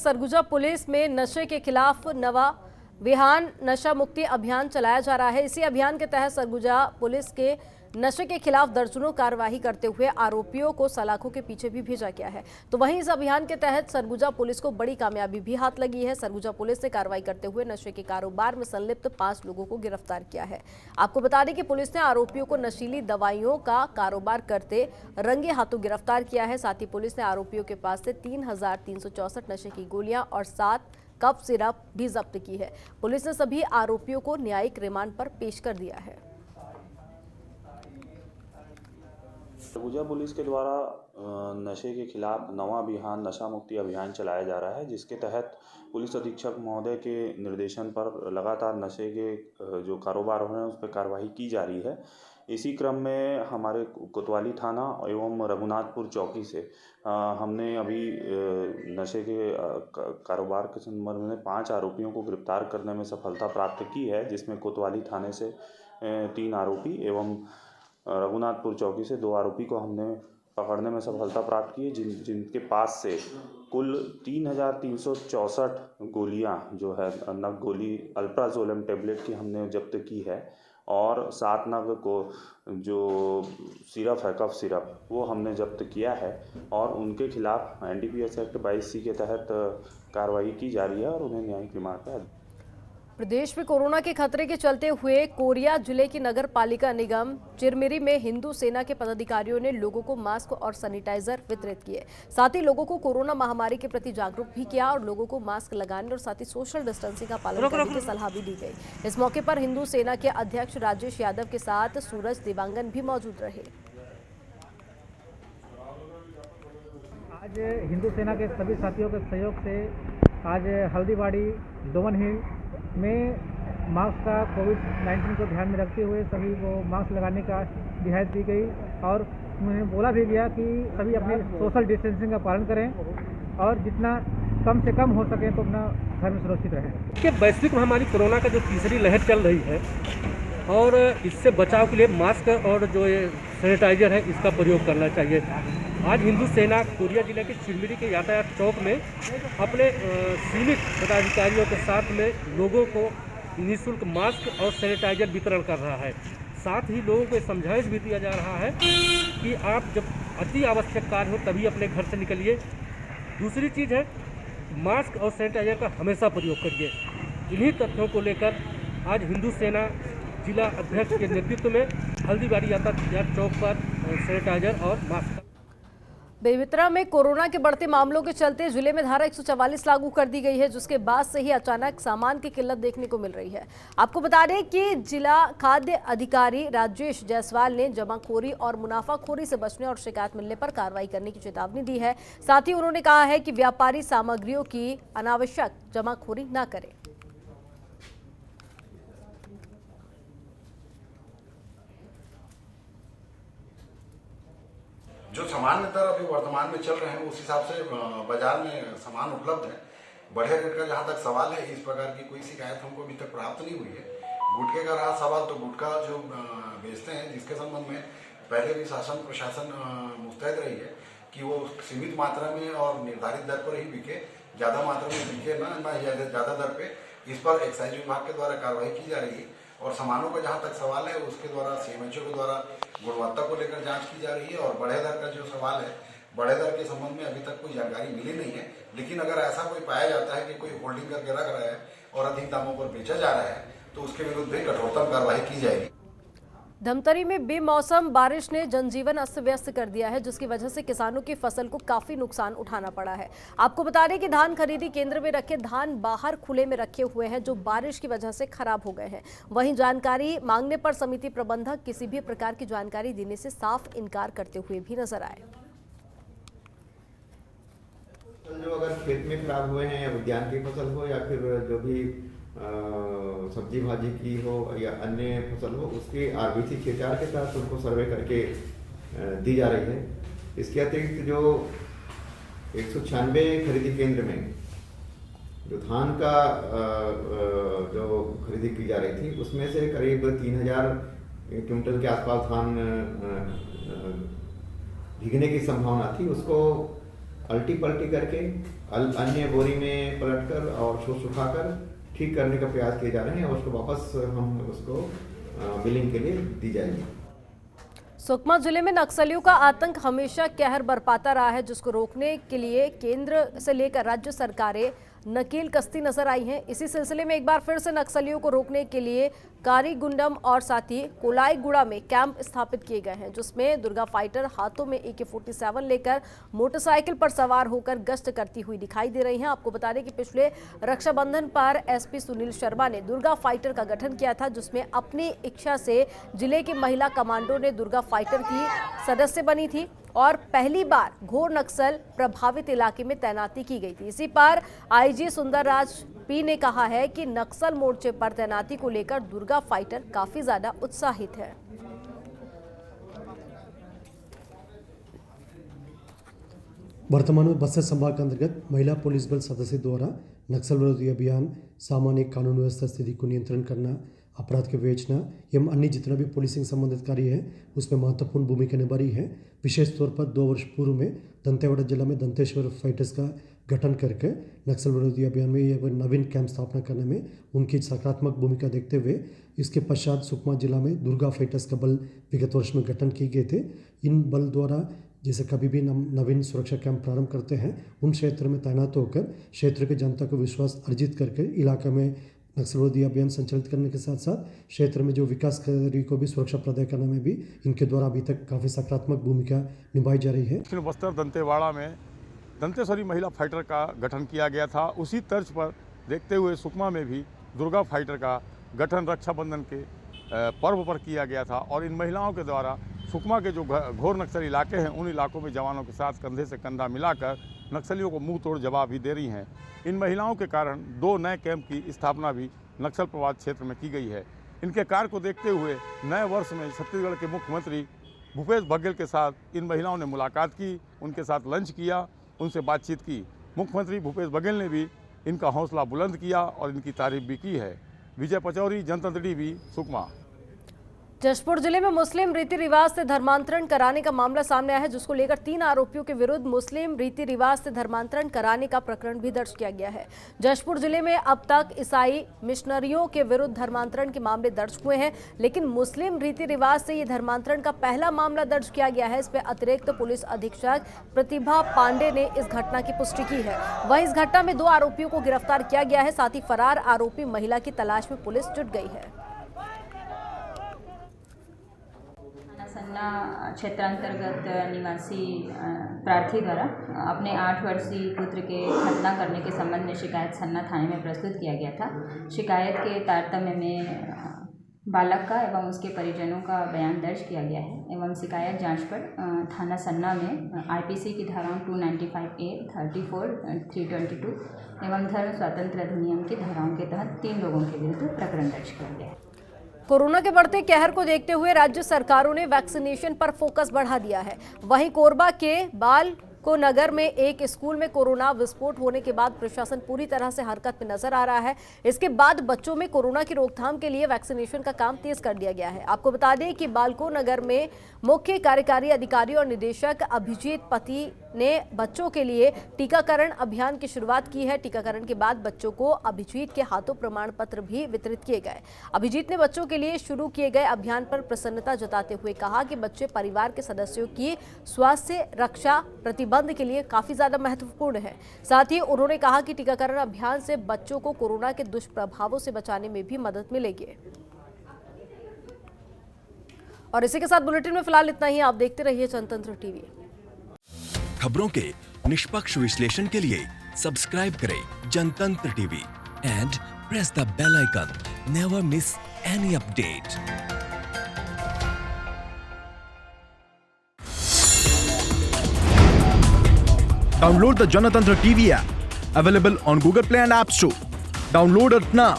Surguja police में नशे के खिलाफ नवा विहान नशा मुक्ति अभियान चलाया जा रहा है। इसी अभियान के तहत सरगुजा पुलिस के नशे के खिलाफ दर्जनों कार्रवाई करते हुए आरोपियों को सलाखों के पीछे भी भेजा गया है। तो वहीं इस अभियान के तहत सरगुजा पुलिस को बड़ी कामयाबी भी हाथ लगी है। सरगुजा पुलिस ने कार्रवाई करते हुए नशे के कारोबार में संलिप्त 5 लोगों को गिरफ्तार किया है। आपको बता दें कि पुलिस ने आरोपियों को नशीली दवाइयों का कारोबार करते रंगे हाथों गिरफ्तार किया है। साथ ही पुलिस ने आरोपियों के पास से 3,364 नशे की गोलियां और 7 कप सिरप भी जब्त की है। पुलिस ने सभी आरोपियों को न्यायिक रिमांड पर पेश कर दिया है। सरगुजा पुलिस के द्वारा नशे के खिलाफ नवा अभियान नशा मुक्ति अभियान चलाया जा रहा है, जिसके तहत पुलिस अधीक्षक महोदय के निर्देशन पर लगातार नशे के जो कारोबार हो रहे हैं उस पर कार्रवाई की जा रही है। इसी क्रम में हमारे कोतवाली थाना एवं रघुनाथपुर चौकी से हमने अभी नशे के कारोबार के संबंध में 5 आरोपियों को गिरफ्तार करने में सफलता प्राप्त की है, जिसमें कोतवाली थाने से 3 आरोपी एवं रघुनाथपुर चौकी से 2 आरोपी को हमने पकड़ने में सफलता प्राप्त की है, जिनके पास से कुल 3,364 गोलियां जो है नग गोली अल्प्राजोलम टेबलेट की हमने जब्त की है और 7 नग को जो सिरप है कफ सिरप वो हमने जब्त किया है और उनके खिलाफ NDPS एक्ट 22C के तहत कार्रवाई की जा रही है और उन्हें न्यायिक रिमांड पर। प्रदेश में कोरोना के खतरे के चलते हुए कोरिया जिले की नगर पालिका निगम चिरमिरी में हिंदू सेना के पदाधिकारियों ने लोगों को मास्क और सैनिटाइजर वितरित किए। साथ ही लोगों को कोरोना महामारी के प्रति जागरूक भी किया और लोगों को मास्क लगाने और साथ ही सोशल डिस्टेंसिंग का पालन करने की सलाह भी दी गई। इस मौके पर हिंदू सेना के अध्यक्ष राजेश यादव के साथ सूरज देवांगन भी मौजूद रहे। आज हिंदू सेना के सभी साथियों के सहयोग से आज हल्दीबाड़ी दोमन हिल में मास्क का कोविड-19 को ध्यान में रखते हुए सभी को मास्क लगाने का हिदायत दी गई और उन्हें बोला भी गया कि सभी अपने सोशल डिस्टेंसिंग का पालन करें और जितना कम से कम हो सके तो अपना घर में सुरक्षित रहें। कि वैश्विक महामारी कोरोना का जो तीसरी लहर चल रही है और इससे बचाव के लिए मास्क और जो ये सैनिटाइजर है इसका प्रयोग करना चाहिए। आज हिंदू सेना कोरिया जिले के चिरमिरी के यातायात चौक में अपने सीमित पदाधिकारियों के साथ में लोगों को निःशुल्क मास्क और सैनिटाइजर वितरण कर रहा है। साथ ही लोगों को समझाइश भी दिया जा रहा है कि आप जब अति आवश्यक कार्य हो तभी अपने घर से निकलिए। दूसरी चीज़ है मास्क और सैनिटाइजर का हमेशा प्रयोग करिए। इन्हीं तथ्यों को लेकर आज हिंदू सेना जिला अध्यक्ष के नेतृत्व में हल्दीबाड़ी यातायात चौक पर सैनिटाइजर और मास्क। बेमेतरा में कोरोना के बढ़ते मामलों के चलते जिले में धारा 144 लागू कर दी गई है, जिसके बाद से ही अचानक सामान की किल्लत देखने को मिल रही है। आपको बता दें कि जिला खाद्य अधिकारी राजेश जायसवाल ने जमाखोरी और मुनाफाखोरी से बचने और शिकायत मिलने पर कार्रवाई करने की चेतावनी दी है। साथ ही उन्होंने कहा है कि व्यापारी सामग्रियों की अनावश्यक जमाखोरी न करें। जो सामान्य दर अभी वर्तमान में चल रहे हैं उस हिसाब से बाजार में सामान उपलब्ध है। बढ़े रेट का जहां तक सवाल है, इस प्रकार की कोई शिकायत हमको अभी तक प्राप्त नहीं हुई है। गुटखे का रहा सवाल, तो गुटखा जो बेचते हैं जिसके संबंध में पहले भी शासन प्रशासन मुस्तैद रही है कि वो सीमित मात्रा में और निर्धारित दर पर ही बिके, ज्यादा मात्रा में बिके ना ज्यादा दर पे। इस पर एक्साइज विभाग के द्वारा कार्रवाई की जा रही है और सामानों का जहां तक सवाल है उसके द्वारा CMHO के द्वारा गुणवत्ता को लेकर जांच की जा रही है। और बढ़े दर का जो सवाल है, बढ़े दर के संबंध में अभी तक कोई जानकारी मिली नहीं है, लेकिन अगर ऐसा कोई पाया जाता है कि कोई होल्डिंग करके रख रहा है और अधिक दामों पर बेचा जा रहा है तो उसके विरुद्ध भी कठोरतम कार्रवाई की जाएगी। धमतरी में बेमौसम बारिश ने जनजीवन अस्त व्यस्त कर दिया है, जिसकी वजह से किसानों की फसल को काफी नुकसान उठाना पड़ा है। आपको बता दें कि धान खरीदी केंद्र में रखे धान बाहर खुले में रखे हुए हैं, जो बारिश की वजह से खराब हो गए हैं। वहीं जानकारी मांगने पर समिति प्रबंधक किसी भी प्रकार की जानकारी देने से साफ इनकार करते हुए भी नजर आए। जो अगर खेत में खराब हुए हैं या उद्यान की फसल हो या फिर जो भी सब्जी भाजी की हो या अन्य फसल हो, उसके RBC 6-4 के तहत उनको सर्वे करके दी जा रही है। इसके अतिरिक्त जो 196 खरीदी केंद्र में जो धान का जो खरीदी की जा रही थी उसमें से करीब 3000 क्विंटल के आसपास धान भीगने की संभावना थी। उसको अल्टी पल्टी करके अन्य बोरी में पलटकर और सुखाकर ठीक करने का प्रयास किए जा रहे हैं और उसको वापस हम उसको बिलिंग के लिए दी जाएगी। सुकमा जिले में नक्सलियों का आतंक हमेशा कहर बरपाता रहा है, जिसको रोकने के लिए केंद्र से लेकर राज्य सरकारें नकेल कसती नजर आई हैं। इसी सिलसिले में एक बार फिर से नक्सलियों को रोकने के लिए कारीगुंडम और साथ ही कोलाईगुड़ा में कैंप स्थापित किए गए हैं, जिसमें दुर्गा फाइटर हाथों में AK-47 लेकर मोटरसाइकिल पर सवार होकर गश्त करती हुई दिखाई दे रही हैं। आपको बता दें कि पिछले रक्षाबंधन पर SP सुनील शर्मा ने दुर्गा फाइटर का गठन किया था, जिसमें अपनी इच्छा से जिले के महिला कमांडो ने दुर्गा फाइटर की सदस्य बनी थी और पहली बार घोर नक्सल प्रभावित इलाके में तैनाती की गई थी। इसी पर IG सुंदरराज P ने कहा है कि नक्सल मोर्चे पर तैनाती को लेकर दुर्गा फाइटर काफी ज्यादा उत्साहित है। वर्तमान में बस्तर संभाग के अंतर्गत महिला पुलिस बल सदस्य द्वारा नक्सल विरोधी अभियान, सामान्य कानून व्यवस्था स्थिति को नियंत्रण करना, अपराध के विवेचना एवं अन्य जितना भी पुलिसिंग संबंधित कार्य है उसमें महत्वपूर्ण भूमिका निभा रही है। विशेष तौर पर 2 वर्ष पूर्व में दंतेवाड़ा जिला में दंतेश्वर फाइटर्स का गठन करके नक्सल विरोधी अभियान में यह नवीन कैंप स्थापना करने में उनकी सकारात्मक भूमिका देखते हुए इसके पश्चात सुकमा जिला में दुर्गा फाइटर्स का बल विगत वर्ष में गठन किए गए थे। इन बल द्वारा जैसे कभी भी नवीन सुरक्षा कैंप प्रारंभ करते हैं, उन क्षेत्र में तैनात होकर क्षेत्र की जनता को विश्वास अर्जित करके इलाके में नक्सल विरोधी अभियान संचालित करने के साथ साथ क्षेत्र में जो विकास कार्य को भी सुरक्षा प्रदान करने में भी इनके द्वारा अभी तक काफ़ी सकारात्मक भूमिका निभाई जा रही है। दक्षिण बस्तर दंतेवाड़ा में दंतेश्वरी महिला फाइटर का गठन किया गया था। उसी तर्ज पर देखते हुए सुकमा में भी दुर्गा फाइटर का गठन रक्षाबंधन के पर्व पर किया गया था और इन महिलाओं के द्वारा सुकमा के जो घोर नक्सली इलाके हैं उन इलाकों में जवानों के साथ कंधे से कंधा मिलाकर नक्सलियों को मुंह तोड़ जवाब भी दे रही हैं। इन महिलाओं के कारण 2 नए कैंप की स्थापना भी नक्सल प्रभावित क्षेत्र में की गई है। इनके कार्य को देखते हुए नए वर्ष में छत्तीसगढ़ के मुख्यमंत्री भूपेश बघेल के साथ इन महिलाओं ने मुलाकात की, उनके साथ लंच किया, उनसे बातचीत की। मुख्यमंत्री भूपेश बघेल ने भी इनका हौसला बुलंद किया और इनकी तारीफ भी की है। विजय पचौरी, जनतंत्र टीवी, सुकमा। जशपुर जिले में मुस्लिम रीति रिवाज से धर्मांतरण कराने का मामला सामने आया है, जिसको लेकर 3 आरोपियों के विरुद्ध मुस्लिम रीति रिवाज से धर्मांतरण कराने का प्रकरण भी दर्ज किया गया है। जशपुर जिले में अब तक ईसाई मिशनरियों के विरुद्ध धर्मांतरण के मामले दर्ज हुए हैं, लेकिन मुस्लिम रीति रिवाज से ये धर्मांतरण का पहला मामला दर्ज किया गया है। इस पर अतिरिक्त पुलिस अधीक्षक प्रतिभा पांडे ने इस घटना की पुष्टि की है। वहीं इस घटना में 2 आरोपियों को गिरफ्तार किया गया है। साथ ही फरार आरोपी महिला की तलाश में पुलिस जुट गई है। सन्ना क्षेत्रांतर्गत निवासी प्रार्थी द्वारा अपने 8 वर्षीय पुत्र के खतना करने के संबंध में शिकायत सन्ना थाने में प्रस्तुत किया गया था। शिकायत के तारतम्य में बालक का एवं उसके परिजनों का बयान दर्ज किया गया है एवं शिकायत जांच पर थाना सन्ना में IPC की धाराओं 295A, 34, 322 एवं धर्म स्वातंत्र अधिनियम की धाराओं के तहत 3 लोगों के विरुद्ध प्रकरण दर्ज किया गया है। कोरोना के बढ़ते कहर को देखते हुए राज्य सरकारों ने वैक्सीनेशन पर फोकस बढ़ा दिया है। वहीं कोरबा के बाल को नगर में एक स्कूल में कोरोना विस्फोट होने के बाद प्रशासन पूरी तरह से हरकत में नजर आ रहा है। इसके बाद बच्चों में कोरोना की रोकथाम के लिए वैक्सीनेशन का काम तेज कर दिया गया है। आपको बता दें कि बालको नगर में मुख्य कार्यकारी अधिकारी और निदेशक अभिजीत पति ने बच्चों के लिए टीकाकरण अभियान की शुरुआत की है। टीकाकरण के बाद बच्चों को अभिजीत के हाथों प्रमाण पत्र भी वितरित किए गए। अभिजीत ने बच्चों के लिए शुरू किए गए अभियान पर प्रसन्नता जताते हुए कहा कि बच्चे परिवार के सदस्यों की स्वास्थ्य रक्षा प्रतिबंध के लिए काफी ज्यादा महत्वपूर्ण है। साथ ही उन्होंने कहा कि टीकाकरण अभियान से बच्चों को कोरोना के दुष्प्रभावों से बचाने में भी मदद मिलेगी। और इसी के साथ बुलेटिन में फिलहाल इतना ही। आप देखते रहिए जनतंत्र टीवी। खबरों के निष्पक्ष विश्लेषण के लिए सब्सक्राइब करें Janatantra TV and press the bell icon. Never miss any update. Download the Janatantra TV app, available on Google Play and App Store. Download it now.